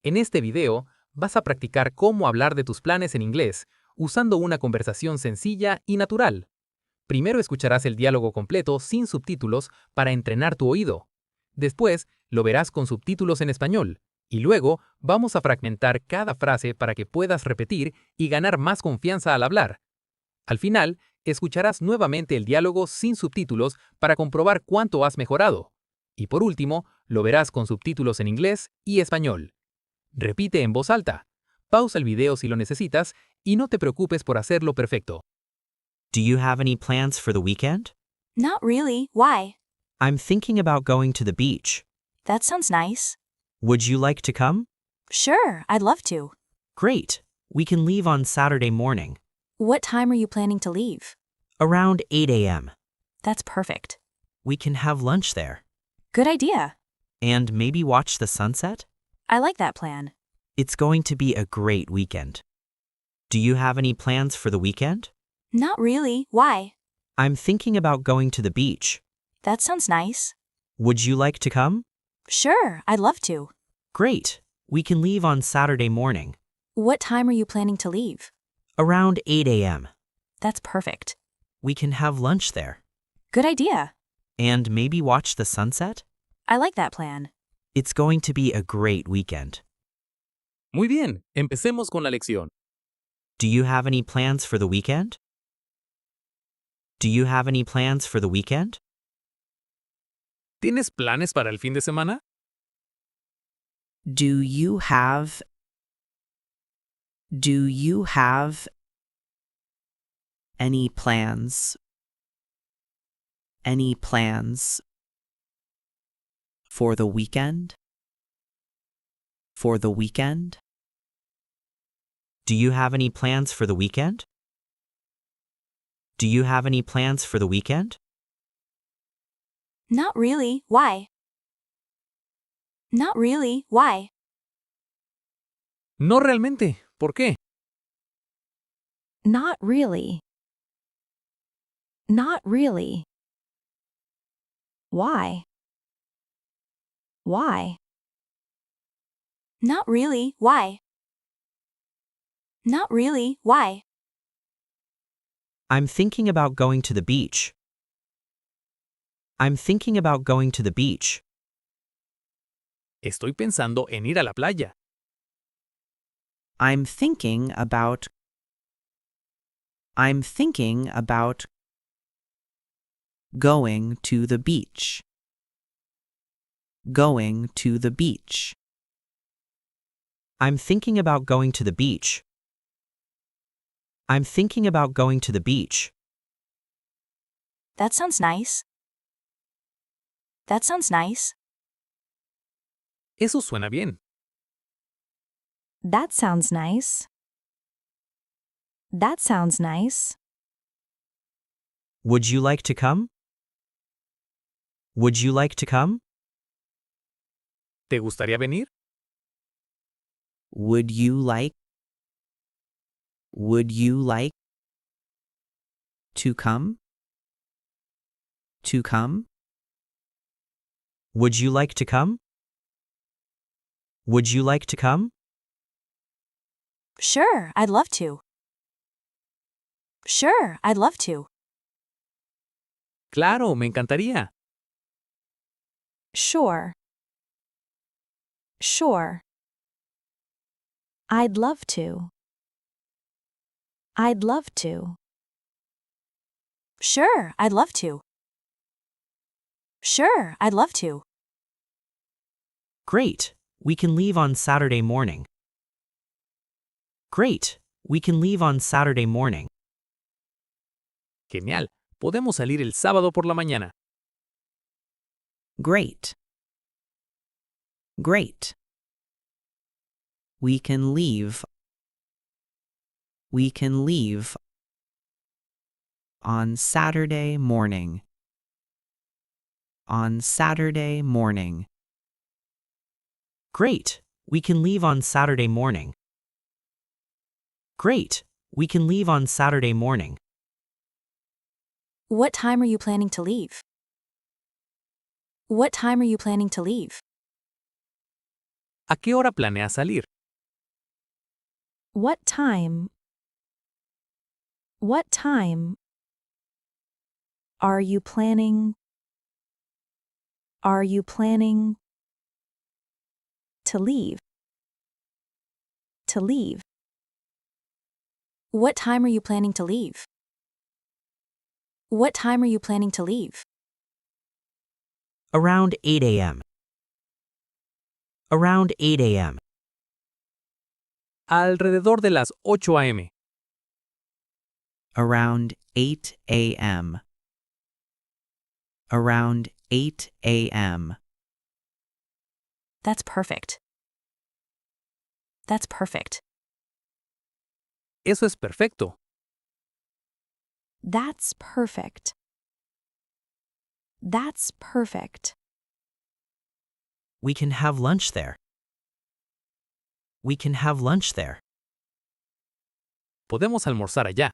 En este video, vas a practicar cómo hablar de tus planes en inglés, usando una conversación sencilla y natural. Primero escucharás el diálogo completo sin subtítulos para entrenar tu oído. Después, lo verás con subtítulos en español. Y luego, vamos a fragmentar cada frase para que puedas repetir y ganar más confianza al hablar. Al final, escucharás nuevamente el diálogo sin subtítulos para comprobar cuánto has mejorado. Y por último, lo verás con subtítulos en inglés y español. Repite en voz alta. Pausa el video si lo necesitas y no te preocupes por hacerlo perfecto. Do you have any plans for the weekend? Not really. Why? I'm thinking about going to the beach. That sounds nice. Would you like to come? Sure, I'd love to. Great. We can leave on Saturday morning. What time are you planning to leave? Around 8 a.m. That's perfect. We can have lunch there. Good idea. And maybe watch the sunset? I like that plan. It's going to be a great weekend. Do you have any plans for the weekend? Not really. Why? I'm thinking about going to the beach. That sounds nice. Would you like to come? Sure, I'd love to. Great. We can leave on Saturday morning. What time are you planning to leave? Around 8 a.m. That's perfect. We can have lunch there. Good idea. And maybe watch the sunset? I like that plan. It's going to be a great weekend. Muy bien, empecemos con la lección. Do you have any plans for the weekend? Do you have any plans for the weekend? ¿Tienes planes para el fin de semana? Do you have any plans for the weekend? For the weekend? Do you have any plans for the weekend? Do you have any plans for the weekend? Not really. Why? Not really. Why? No realmente. ¿Por qué? Not really. Not really. Why? Why? Not really. Why? Not really. Why? I'm thinking about going to the beach. I'm thinking about going to the beach. Estoy pensando en ir a la playa. I'm thinking about going to the beach. Going to the beach. I'm thinking about going to the beach. I'm thinking about going to the beach. That sounds nice. That sounds nice. Eso suena bien. That sounds nice. That sounds nice. Would you like to come? Would you like to come? ¿Te gustaría venir? Would you like to come? To come? Would you like to come? Would you like to come? Sure, I'd love to. Sure, I'd love to. Claro, me encantaría. Sure. Sure. I'd love to. I'd love to. Sure, I'd love to. Sure, I'd love to. Great. We can leave on Saturday morning. Great. We can leave on Saturday morning. Genial. Podemos salir el sábado por la mañana. Great. Great. We can leave on Saturday morning. On Saturday morning. Great. We can leave on Saturday morning. Great. We can leave on Saturday morning. What time are you planning to leave? What time are you planning to leave? ¿A qué hora planeas salir? What time? What time? Are you planning? Are you planning to leave? To leave. What time are you planning to leave? What time are you planning to leave? Around 8 a.m. Around 8 a.m. Alrededor de las 8 a.m. Around 8 a.m. Around 8 a.m. That's perfect. That's perfect. Eso es perfecto. That's perfect. That's perfect. We can have lunch there. We can have lunch there. Podemos almorzar allá.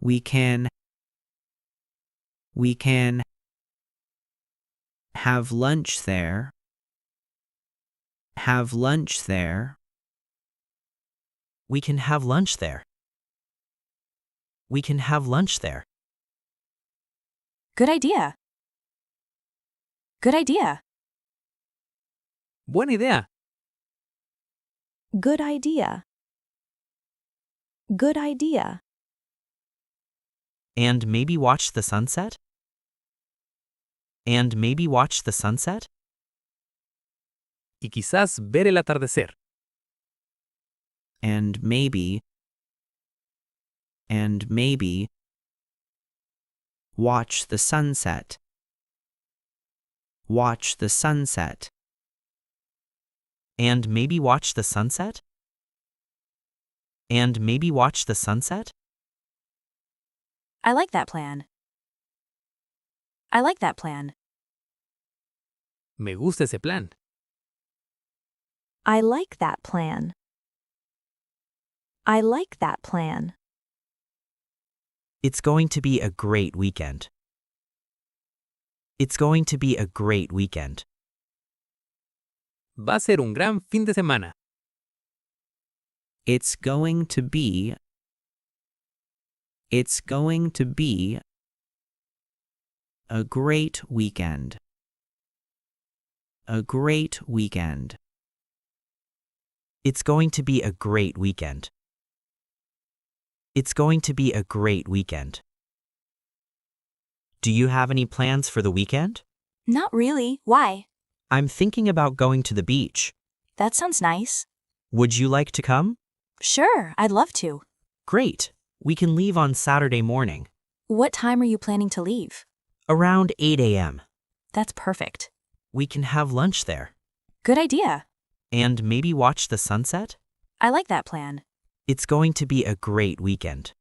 We can have lunch there. Have lunch there. We can have lunch there. We can have lunch there. Good idea. Good idea. Buena idea. Good idea. Good idea. And maybe watch the sunset? And maybe watch the sunset? Y quizás ver el atardecer. And maybe watch the sunset. Watch the sunset. And maybe watch the sunset? And maybe watch the sunset? I like that plan. I like that plan. Me gusta ese plan. I like that plan. I like that plan. It's going to be a great weekend. It's going to be a great weekend. Va a ser un gran fin de semana. It's going to be a great weekend. A great weekend. It's going to be a great weekend. It's going to be a great weekend. Do you have any plans for the weekend? Not really. Why? I'm thinking about going to the beach. That sounds nice. Would you like to come? Sure, I'd love to. Great. We can leave on Saturday morning. What time are you planning to leave? Around 8 a.m. That's perfect. We can have lunch there. Good idea. And maybe watch the sunset? I like that plan. It's going to be a great weekend.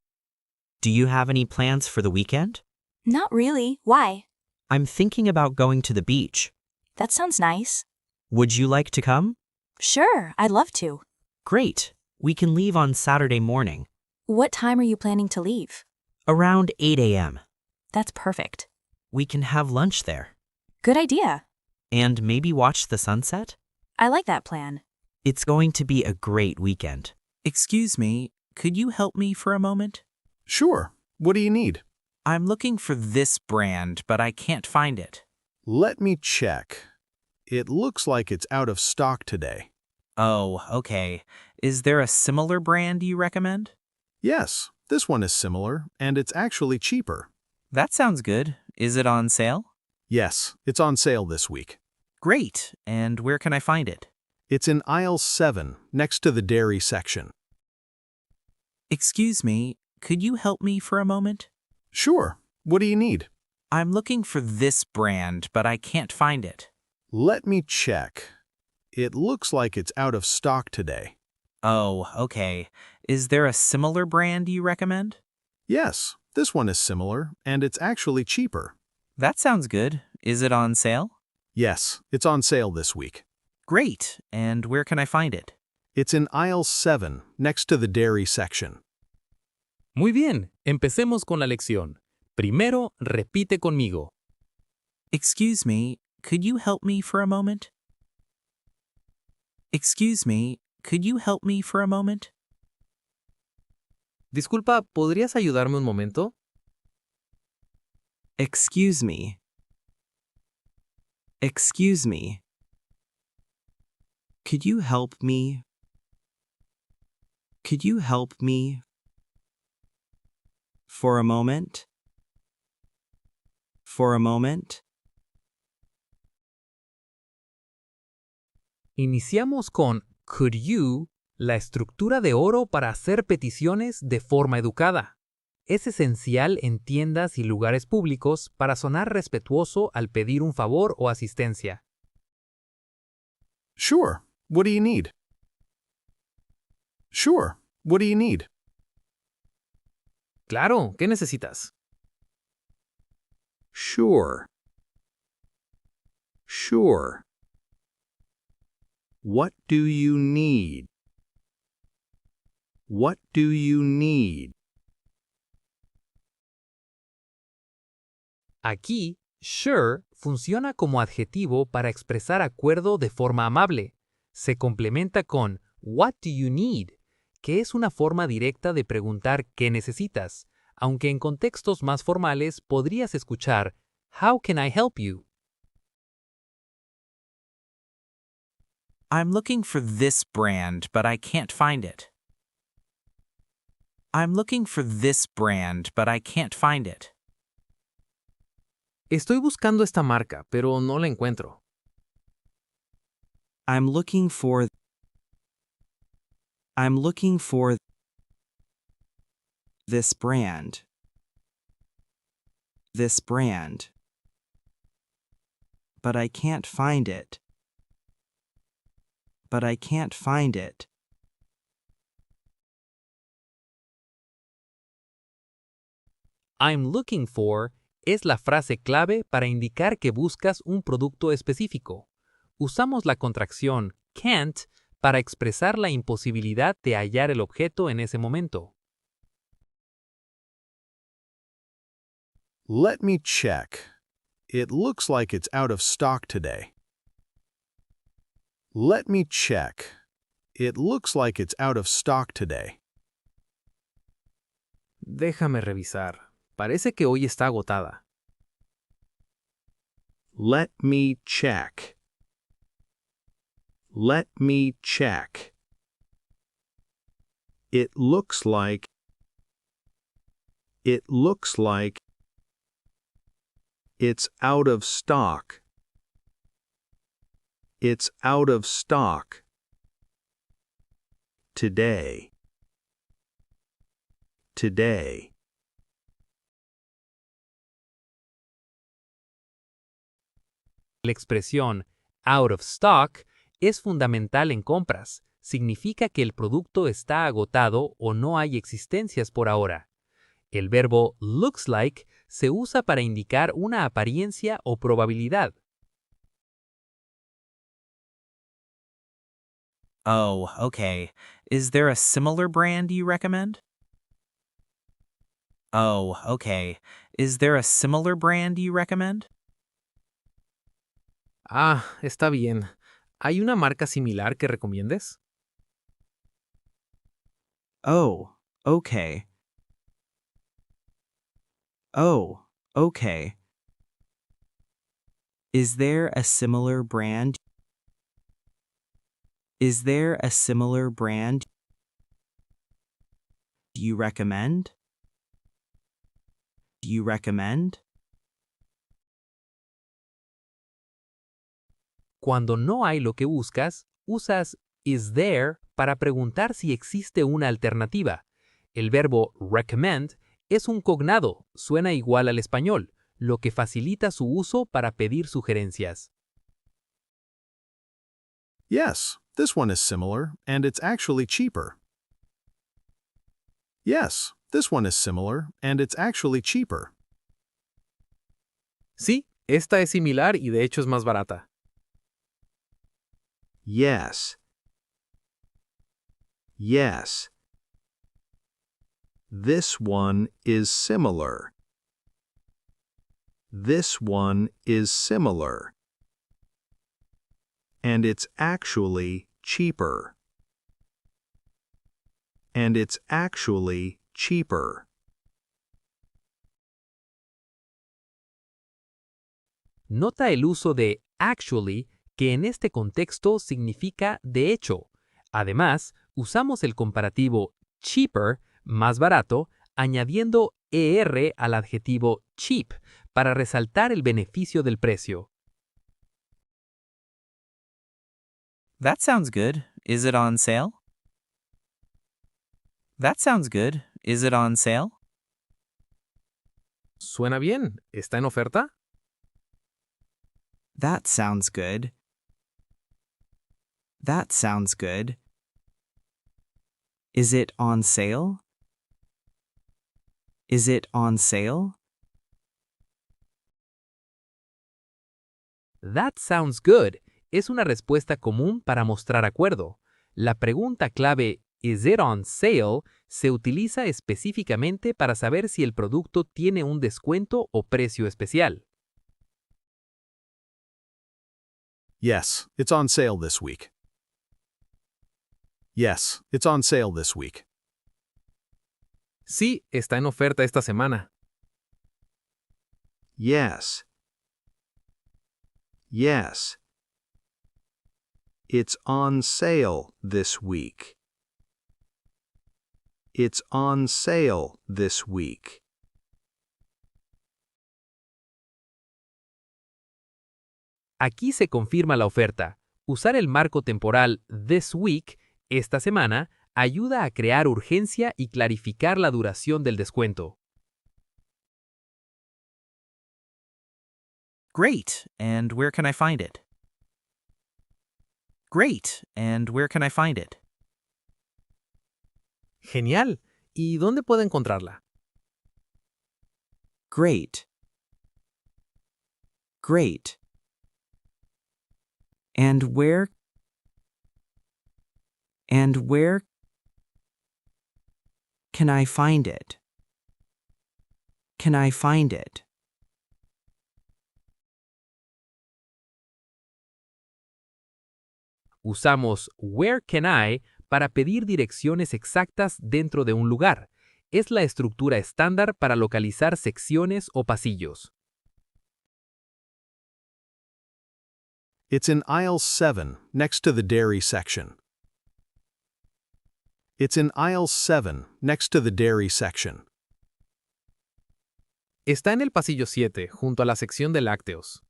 Do you have any plans for the weekend? Not really. Why? I'm thinking about going to the beach. That sounds nice. Would you like to come? Sure, I'd love to. Great. We can leave on Saturday morning. What time are you planning to leave? Around 8 a.m. That's perfect. We can have lunch there. Good idea. And maybe watch the sunset? I like that plan. It's going to be a great weekend. Excuse me, could you help me for a moment? Sure. What do you need? I'm looking for this brand, but I can't find it. Let me check. It looks like it's out of stock today. Oh, okay. Is there a similar brand you recommend? Yes, this one is similar, and it's actually cheaper. That sounds good. Is it on sale? Yes, it's on sale this week. Great. And where can I find it? It's in aisle 7, next to the dairy section. Excuse me, could you help me for a moment? Sure. What do you need? I'm looking for this brand, but I can't find it. Let me check. It looks like it's out of stock today. Oh, okay. Is there a similar brand you recommend? Yes, this one is similar, and it's actually cheaper. That sounds good. Is it on sale? Yes, it's on sale this week. Great. And where can I find it? It's in aisle 7, next to the dairy section. Muy bien, empecemos con la lección. Primero, repite conmigo. Excuse me, could you help me for a moment? Excuse me, could you help me for a moment? Disculpa, ¿podrías ayudarme un momento? Excuse me. Excuse me. Could you help me? Could you help me? For a moment? For a moment? Iniciamos con could you, la estructura de oro para hacer peticiones de forma educada. Es esencial en tiendas y lugares públicos para sonar respetuoso al pedir un favor o asistencia. Sure. What do you need? Sure. What do you need? Claro, ¿qué necesitas? Sure. Sure. What do you need? What do you need? Aquí, sure funciona como adjetivo para expresar acuerdo de forma amable. Se complementa con what do you need, que es una forma directa de preguntar qué necesitas, aunque en contextos más formales podrías escuchar how can I help you? I'm looking for this brand, but I can't find it. I'm looking for this brand, but I can't find it. Estoy buscando esta marca, pero no la encuentro. I'm looking for this brand. This brand. But I can't find it. But I can't find it. I'm looking for es la frase clave para indicar que buscas un producto específico. Usamos la contracción can't para expresar la imposibilidad de hallar el objeto en ese momento. Let me check. It looks like it's out of stock today. Let me check. It looks like it's out of stock today. Déjame revisar. Parece que hoy está agotada. Let me check. Let me check. It looks like it's out of stock. It's out of stock. Today. Today. La expresión out of stock es fundamental en compras. Significa que el producto está agotado o no hay existencias por ahora. El verbo looks like se usa para indicar una apariencia o probabilidad. Oh, okay. Is there a similar brand you recommend? Oh, okay. Is there a similar brand you recommend? Ah, está bien. ¿Hay una marca similar que recomiendes? Oh, okay. Oh, okay. Is there a similar brand? Is there a similar brand you recommend? Do you recommend? Cuando no hay lo que buscas, usas is there para preguntar si existe una alternativa. El verbo recommend es un cognado, suena igual al español, lo que facilita su uso para pedir sugerencias. Yes, this one is similar, and it's actually cheaper. Yes, this one is similar, and it's actually cheaper. Sí, esta es similar y de hecho es más barata. Yes. Yes. This one is similar. This one is similar. And it's actually cheaper. And it's actually cheaper. Nota el uso de actually, que en este contexto significa de hecho. Además, usamos el comparativo cheaper, más barato, añadiendo er al adjetivo cheap para resaltar el beneficio del precio. That sounds good. Is it on sale? That sounds good. Is it on sale? ¿Suena bien? ¿Está en oferta? That sounds good. That sounds good. Is it on sale? Is it on sale? That sounds good es una respuesta común para mostrar acuerdo. La pregunta clave ¿Is it on sale? Se utiliza específicamente para saber si el producto tiene un descuento o precio especial. Yes, it's on sale this week. Yes, it's on sale this week. Sí, está en oferta esta semana. Yes. Yes. It's on sale this week. It's on sale this week. Aquí se confirma la oferta. Usar el marco temporal this week, esta semana, ayuda a crear urgencia y clarificar la duración del descuento. Great. And where can I find it? Great. And where can I find it? Genial. ¿Y dónde puedo encontrarla? Great. Great. And where can I find it? Can I find it? Usamos where can I para pedir direcciones exactas dentro de un lugar. Es la estructura estándar para localizar secciones o pasillos. It's in aisle 7, next to the dairy section. It's in aisle 7, next to the dairy section. Está en el pasillo 7, junto a la sección de lácteos.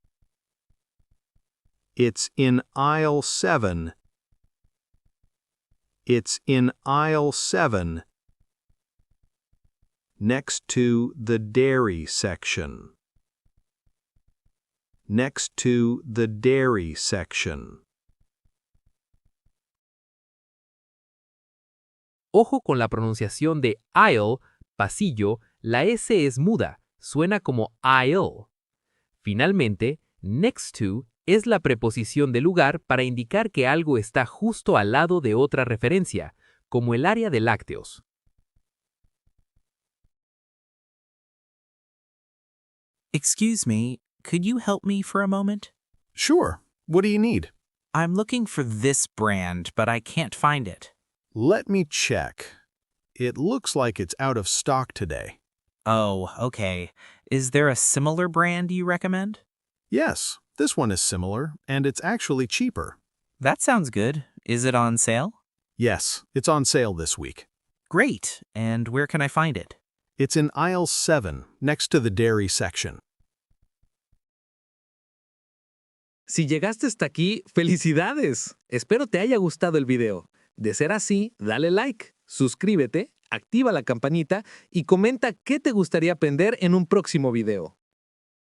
It's in aisle 7. It's in aisle 7, next to the dairy section. Next to the dairy section. Ojo con la pronunciación de aisle, pasillo, la S es muda, suena como aisle. Finalmente, next to es la preposición de lugar para indicar que algo está justo al lado de otra referencia, como el área de lácteos. Excuse me, could you help me for a moment? Sure. What do you need? I'm looking for this brand, but I can't find it. Let me check. It looks like it's out of stock today. Oh, okay. Is there a similar brand you recommend? Yes, this one is similar, and it's actually cheaper. That sounds good. Is it on sale? Yes, it's on sale this week. Great. And where can I find it? It's in aisle 7, next to the dairy section. Si llegaste hasta aquí, ¡felicidades! Espero te haya gustado el video. De ser así, dale like, suscríbete, activa la campanita y comenta qué te gustaría aprender en un próximo video.